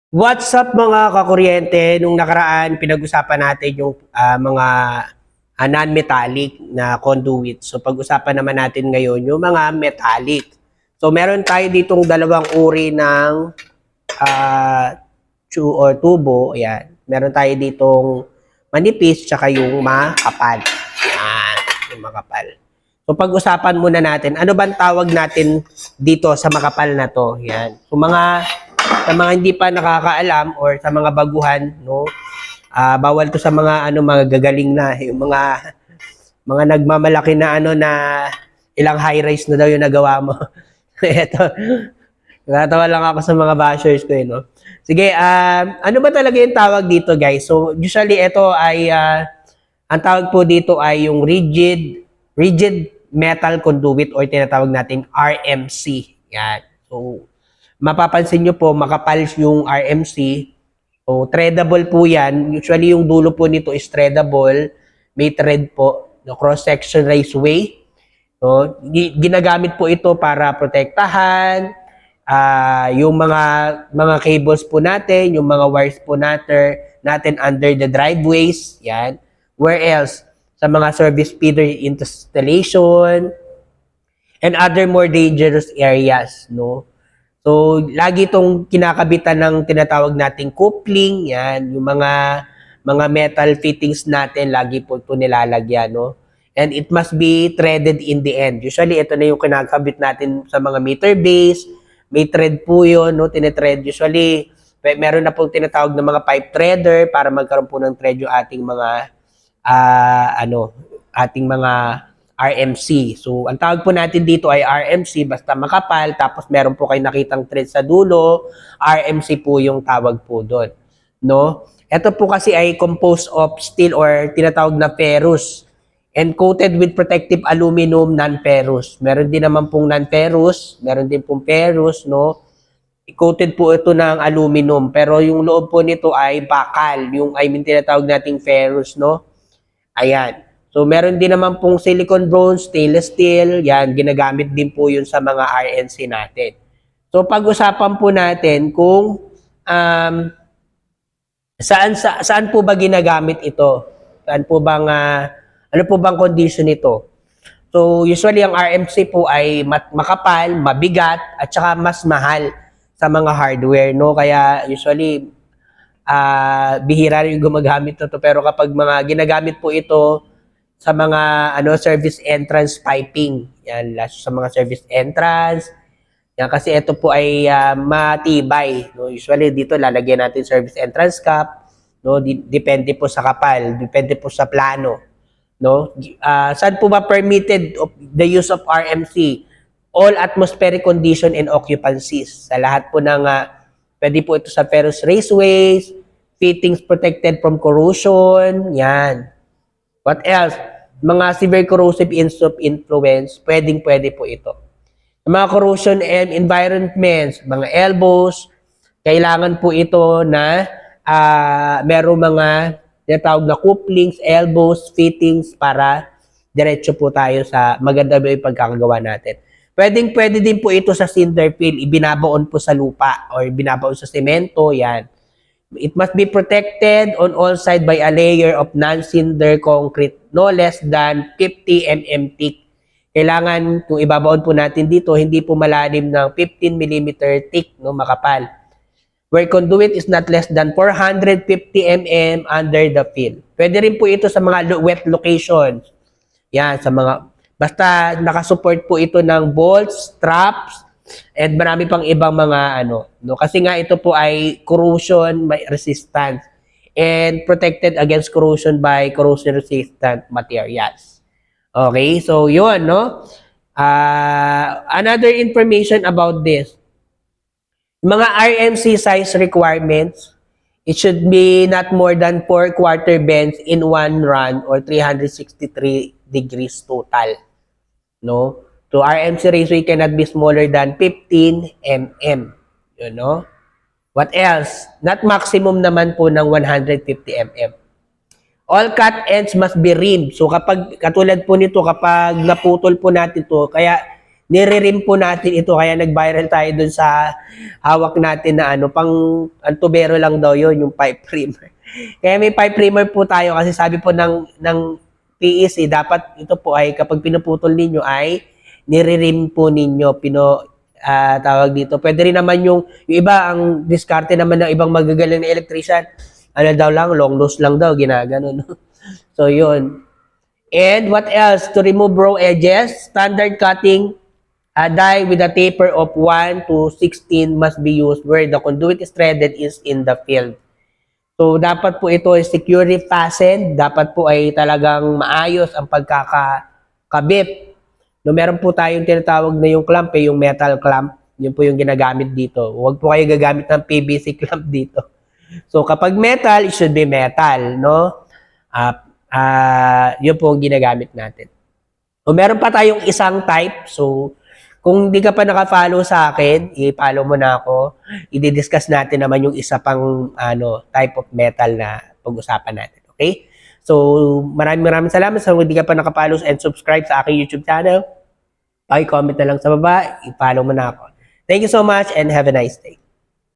What's up mga kakuryente? Nung nakaraan, pinag-usapan natin yung mga non-metallic na conduit. So pag-usapan naman natin ngayon yung mga metallic. So meron tayo ditong dalawang uri ng tubo. Ayan. Meron tayo ditong manipis tsaka yung makapal. Ayan, yung makapal. So pag-usapan muna natin, ano bang tawag natin dito sa makapal na to? Ayan. So sa mga hindi pa nakakaalam or sa mga baguhan, no? Bawal to sa mga mga gagaling na, yung mga nagmamalaki na ilang high rise na daw yung nagawa mo. Ito. Natawa lang ako sa mga bashers ko, no? Sige, ano ba talaga yung tawag dito, guys? So, usually ito ay ang tawag po dito ay yung rigid metal conduit or tinatawag natin RMC. Yan. So, mapapansin nyo po, makapal yung RMC. So, threadable po yan. Usually, yung dulo po nito is threadable. May thread po. No, cross-section raceway. So, ginagamit po ito para protektahan yung mga cables po natin, yung mga wires po natin under the driveways. Yan. Where else? Sa mga service feeder installation and other more dangerous areas. No? So, lagi itong kinakabitan ng tinatawag nating coupling, yan, yung mga metal fittings natin, lagi po ito nilalagyan, no? And it must be threaded in the end. Usually, ito na yung kinakabit natin sa mga meter base, may thread po yun, no? Tinethread. Usually, meron na pong tinatawag na mga pipe threader para magkaroon po ng thread yung ating mga ating mga RMC. So, ang tawag po natin dito ay RMC, basta makapal, tapos meron po kayo nakitang thread sa dulo, RMC po yung tawag po doon. No? Ito po kasi ay composed of steel or tinatawag na ferrous and coated with protective aluminum non-ferrous. Meron din naman pong non-ferrous, meron din pong ferrous, no? Coated po ito ng aluminum, pero yung loob po nito ay bakal, yung tinatawag nating ferrous, no? Ayan. So, meron din naman pong silicone bronze, stainless steel. Yan, ginagamit din po yun sa mga RNC natin. So, pag-usapan po natin kung saan po ba ginagamit ito? Saan po bang, ano po bang condition nito? So, usually ang RMC po ay makapal, mabigat, at saka mas mahal sa mga hardware, no? Kaya usually, bihira rin yung gumagamit nito. Pero kapag mga ginagamit po ito sa mga service entrance piping. Yan, sa mga service entrance. Yan, kasi ito po ay matibay. No? Usually dito lalagyan natin service entrance cap. No? Depende po sa kapal, depende po sa plano. No? Saan po ba permitted of the use of RMC? All atmospheric condition and occupancies. Sa lahat po ng pwede po ito sa ferrous raceways, fittings protected from corrosion. Yan. What else? Mga severe corrosive influence, pwede po ito. Mga corrosion and environments, mga elbows, kailangan po ito na merong mga tinatawag na couplings, elbows, fittings para diretso po tayo sa maganda ba yung pagkakagawa natin. Pwede din po ito sa cinder fill, ibinabaon po sa lupa or binabaon sa semento, yan. It must be protected on all sides by a layer of non-cinder concrete no less than 50 mm thick. Kailangan, kung ibabaon po natin dito, hindi po malalim ng 15 mm thick, no, makapal. Where conduit is not less than 450 mm under the fill. Pwede rin po ito sa mga wet locations. Yan, sa mga, basta nakasupport po ito ng bolts, straps, and marami pang ibang mga no? Kasi nga ito po ay corrosion resistant and protected against corrosion by corrosion resistant materials. Okay, so yun, no? Another information about this. Mga RMC size requirements, it should be not more than 4 quarter bends in one run or 363 degrees total. No? So, RMC raceway cannot be smaller than 15 mm. You know? What else? Not maximum naman po ng 150 mm. All cut ends must be rimmed. So, katulad po nito, kapag naputol po natin to, kaya nire-rim po natin ito kaya nag-viral tayo dun sa hawak natin na ano, pang ang tubero lang daw yon yung pipe rimmer. Kaya may pipe rimmer po tayo kasi sabi po ng PEC, dapat ito po ay kapag pinuputol ninyo ay nire-rim po ninyo, tawag dito. Pwede rin naman yung iba, ang diskarte naman ng ibang magagaling na electrician, ano daw lang, long nose lang daw, ginagano. No? So, yun. And what else? To remove raw edges, standard cutting die with a taper of 1 to 16 must be used where the conduit is threaded is in the field. So, dapat po ito ay securely fastened. Dapat po ay talagang maayos ang pagkakabit. No, meron po tayong tinatawag na yung clamp, yung metal clamp. Yun po yung ginagamit dito. Huwag po kayo gagamit ng PVC clamp dito. So, kapag metal, it should be metal, no? Yun po ang ginagamit natin. O meron pa tayong isang type. So, kung hindi ka pa naka-follow sa akin, i-follow mo na ako. I-discuss natin naman yung isa pang type of metal na pag-usapan natin. Okay? So, maraming salamat sa hindi ka pa naka-follow and subscribe sa aking YouTube channel. I-comment na lang sa baba. I-follow mo na ako. Thank you so much and have a nice day.